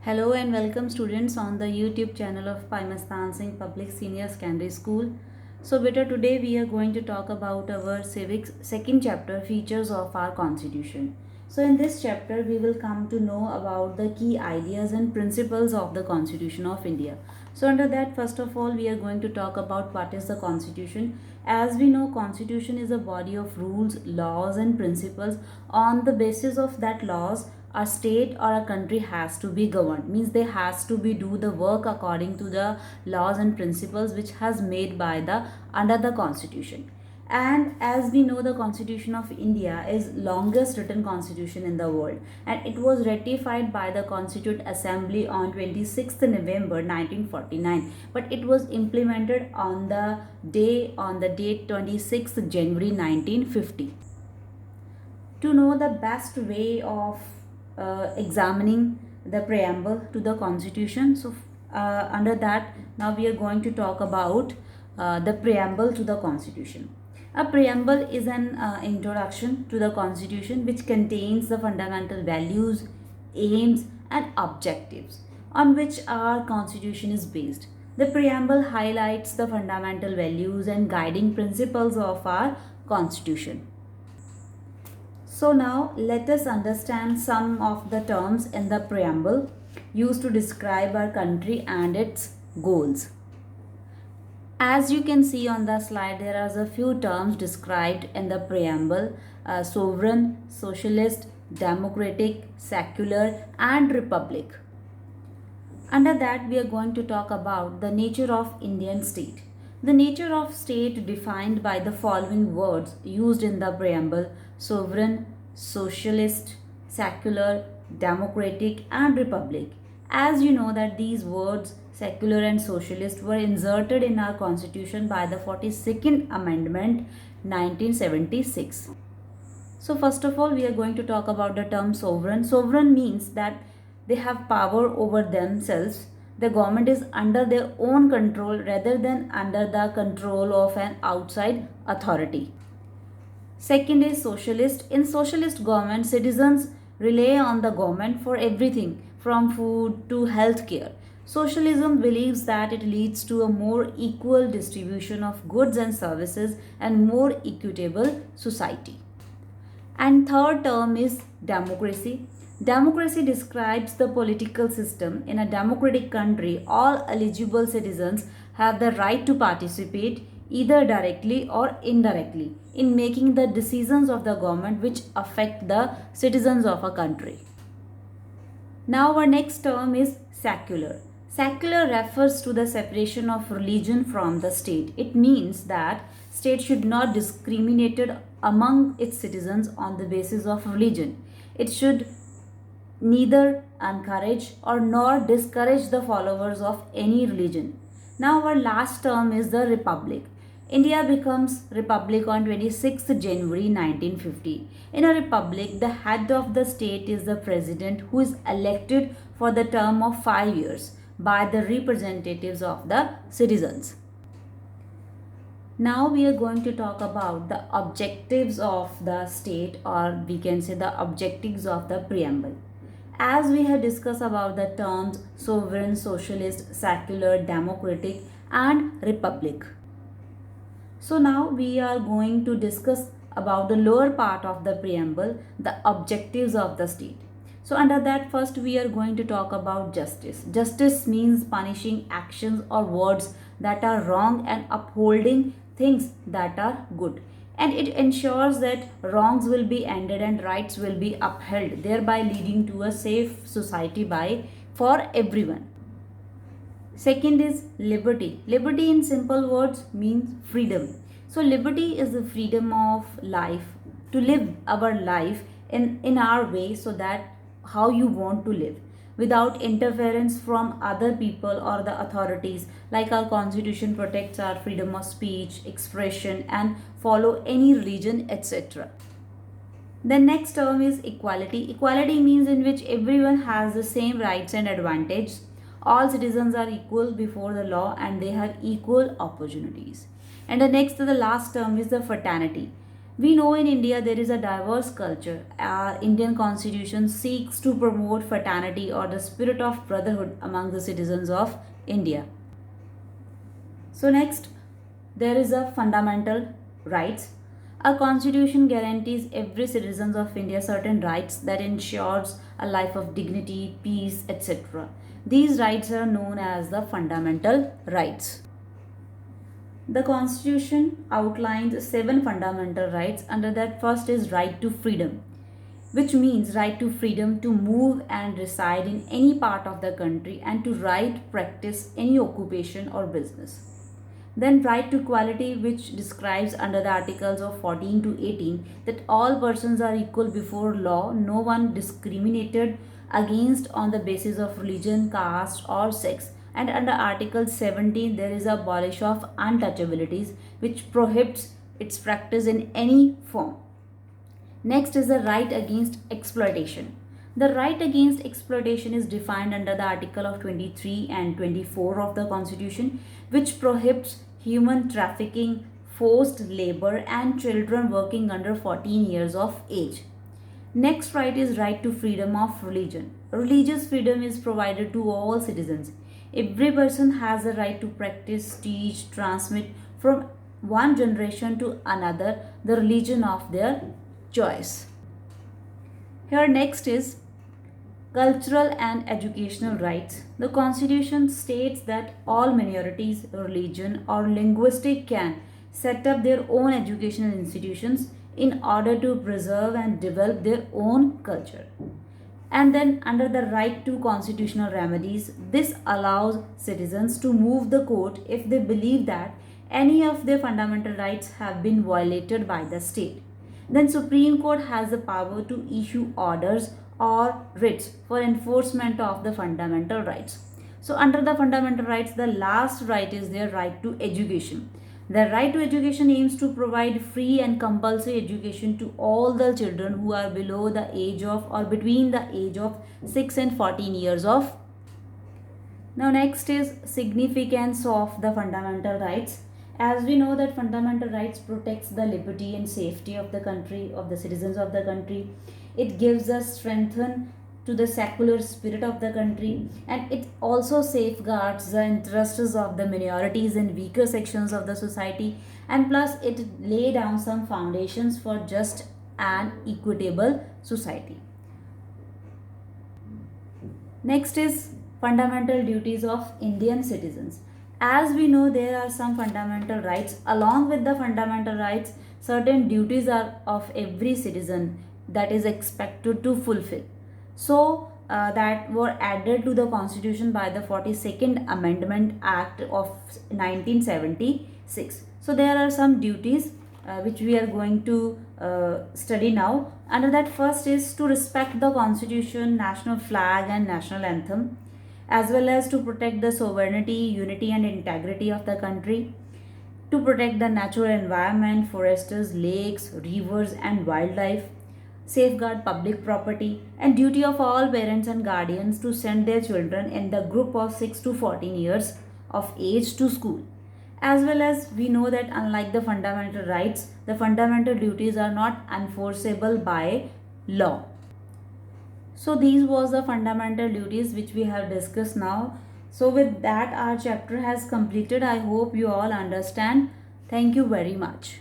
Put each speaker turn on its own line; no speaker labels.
Hello and welcome students on the YouTube channel of Paimastan Singh Public Senior Secondary School. So beta today we are going to talk about our civics second chapter, features of our constitution. So in this chapter we will come to know about the key ideas and principles of the Constitution of India. So under that, first of all, we are going to talk about what is the constitution. As we know, constitution is a body of rules, laws and principles. On the basis of that laws, a state or a country has to be governed, means they has to be do the work according to the laws and principles which has made by the under the constitution. And as we know, the Constitution of India is longest written constitution in the world, and it was ratified by the Constituent Assembly on 26th November 1949, but it was implemented on the date 26th January 1950. To know the best way of examining the preamble to the constitution, so under that, now we are going to talk about the preamble to the constitution. A preamble is an introduction to the constitution which contains the fundamental values, aims and objectives on which our constitution is based. The preamble highlights the fundamental values and guiding principles of our constitution. So now let us understand some of the terms in the preamble used to describe our country and its goals. As you can see on the slide, there are a few terms described in the preamble: sovereign, socialist, democratic, secular and republic. Under that, we are going to talk about the nature of Indian state. The nature of state defined by the following words used in the preamble: sovereign, socialist, secular, democratic and republic. As you know that these words secular and socialist were inserted in our constitution by the 42nd amendment 1976. So first of all, we are going to talk about the term sovereign. Sovereign means that they have power over themselves. The government is under their own control rather than under the control of an outside authority. Second is socialist. In socialist government, citizens rely on the government for everything from food to health care. Socialism believes that it leads to a more equal distribution of goods and services and more equitable society. And third term is democracy. Democracy describes the political system. In a democratic country, all eligible citizens have the right to participate either directly or indirectly in making the decisions of the government which affect the citizens of a country. Now our next term is secular. Secular refers to the separation of religion from the state. It means that state should not discriminate among its citizens on the basis of religion. It should neither encourage or nor discourage the followers of any religion. Now our last term is the republic. India becomes republic on 26th January 1950. In a republic, the head of the state is the president, who is elected for the term of 5 years by the representatives of the citizens. Now we are going to talk about the objectives of the state, or we can say the objectives of the preamble. As we have discussed about the terms sovereign, socialist, secular, democratic and republic. So now we are going to discuss about the lower part of the preamble, the objectives of the state. So under that, first we are going to talk about justice. Justice means punishing actions or words that are wrong and upholding things that are good. And it ensures that wrongs will be ended and rights will be upheld, thereby leading to a safe society for everyone. Second is liberty. Liberty in simple words means freedom. So liberty is the freedom of life, to live our life in our way, so that how you want to live without interference from other people or the authorities. Like our constitution protects our freedom of speech, expression and follow any religion, etc. The next term is equality. Equality means in which everyone has the same rights and advantages. All citizens are equal before the law and they have equal opportunities. And the last term is the fraternity. We know in India there is a diverse culture. Our Indian constitution seeks to promote fraternity or the spirit of brotherhood among the citizens of India. So next, there is a fundamental rights. A constitution guarantees every citizen of India certain rights that ensures a life of dignity, peace, etc. These rights are known as the fundamental rights. The constitution outlines seven fundamental rights. Under that, first is right to freedom, which means right to freedom to move and reside in any part of the country and to right practice any occupation or business. Then right to equality, which describes under the articles of 14 to 18 that all persons are equal before law, no one discriminated against on the basis of religion, caste or sex. And under article 17 there is abolish of untouchabilities, which prohibits its practice in any form. Next is the right against exploitation. The right against exploitation is defined under the article of 23 and 24 of the Constitution, which prohibits human trafficking, forced labor, and children working under 14 years of age. Next right is right to freedom of religion. Religious freedom is provided to all citizens. Every person has the right to practice, teach, transmit from one generation to another the religion of their choice. Here next is cultural and educational rights. The Constitution states that all minorities, religion or linguistic can set up their own educational institutions in order to preserve and develop their own culture. And then under the right to constitutional remedies, this allows citizens to move the court if they believe that any of their fundamental rights have been violated by the state. Then Supreme Court has the power to issue orders or writs for enforcement of the fundamental rights. So under the fundamental rights, the last right is their right to education. The right to education aims to provide free and compulsory education to all the children who are below the age of or between the age of 6 and 14 years of. Now next is significance of the fundamental rights. As we know that fundamental rights protects the liberty and safety of the country, of the citizens of the country. It gives us strengthen to the secular spirit of the country, and it also safeguards the interests of the minorities and weaker sections of the society, and plus it lay down some foundations for just and equitable society. Next is fundamental duties of Indian citizens. As we know, there are some fundamental rights. Along with the fundamental rights, certain duties are of every citizen that is expected to fulfill. So, that were added to the Constitution by the 42nd Amendment Act of 1976. So, there are some duties which we are going to study now. Under that, first is to respect the Constitution, national flag and national anthem, as well as to protect the sovereignty, unity and integrity of the country, to protect the natural environment, forests, lakes, rivers and wildlife, safeguard public property, and duty of all parents and guardians to send their children in the group of 6 to 14 years of age to school. As well as we know that unlike the fundamental rights, the fundamental duties are not enforceable by law. So these was the fundamental duties which we have discussed now. So with that our chapter has completed. I hope you all understand. Thank you very much.